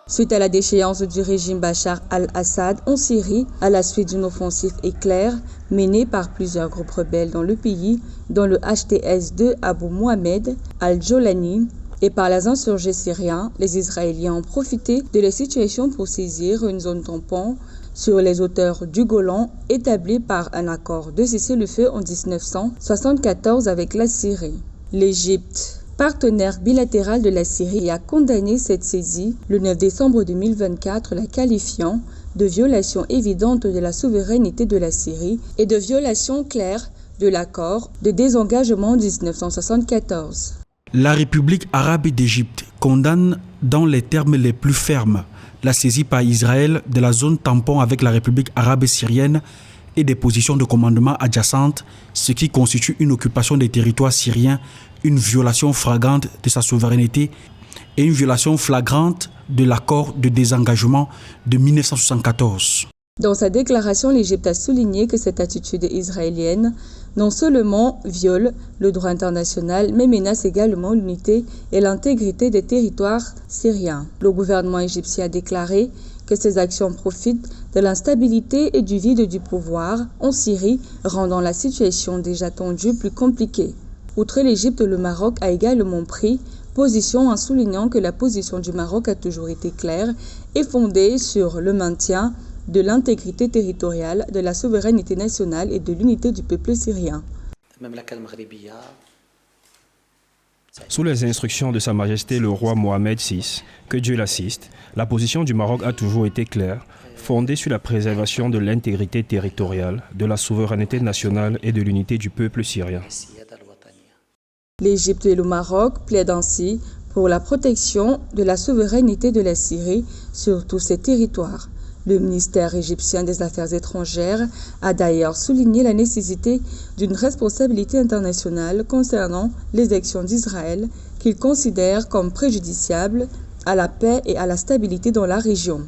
Suite à la déchéance du régime Bachar al-Assad en Syrie, à la suite d'une offensive éclair menée par plusieurs groupes rebelles dans le pays, dont le HTS de Abu Mohamed al-Jolani, et par les insurgés syriens, les Israéliens ont profité de la situation pour saisir une zone tampon sur les hauteurs du Golan établie par un accord de cessez-le-feu en 1974 avec la Syrie. L'Égypte, partenaire bilatéral de la Syrie, a condamné cette saisie le 9 décembre 2024, la qualifiant de violation évidente de la souveraineté de la Syrie et de violation claire de l'accord de désengagement 1974. La République arabe d'Égypte condamne dans les termes les plus fermes la saisie par Israël de la zone tampon avec la République arabe syrienne et des positions de commandement adjacentes, ce qui constitue une occupation des territoires syriens, une violation flagrante de sa souveraineté et une violation flagrante de l'accord de désengagement de 1974. Dans sa déclaration, l'Égypte a souligné que cette attitude israélienne non seulement viole le droit international, mais menace également l'unité et l'intégrité des territoires syriens. Le gouvernement égyptien a déclaré que ces actions profitent de l'instabilité et du vide du pouvoir en Syrie, rendant la situation déjà tendue plus compliquée. Outre l'Égypte, le Maroc a également pris position en soulignant que la position du Maroc a toujours été claire et fondée sur le maintien de l'intégrité territoriale, de la souveraineté nationale et de l'unité du peuple syrien. Sous les instructions de Sa Majesté le roi Mohamed VI, que Dieu l'assiste, la position du Maroc a toujours été claire, fondée sur la préservation de l'intégrité territoriale, de la souveraineté nationale et de l'unité du peuple syrien. L'Égypte et le Maroc plaident ainsi pour la protection de la souveraineté de la Syrie sur tous ses territoires. Le ministère égyptien des Affaires étrangères a d'ailleurs souligné la nécessité d'une responsabilité internationale concernant les actions d'Israël qu'il considère comme préjudiciables à la paix et à la stabilité dans la région.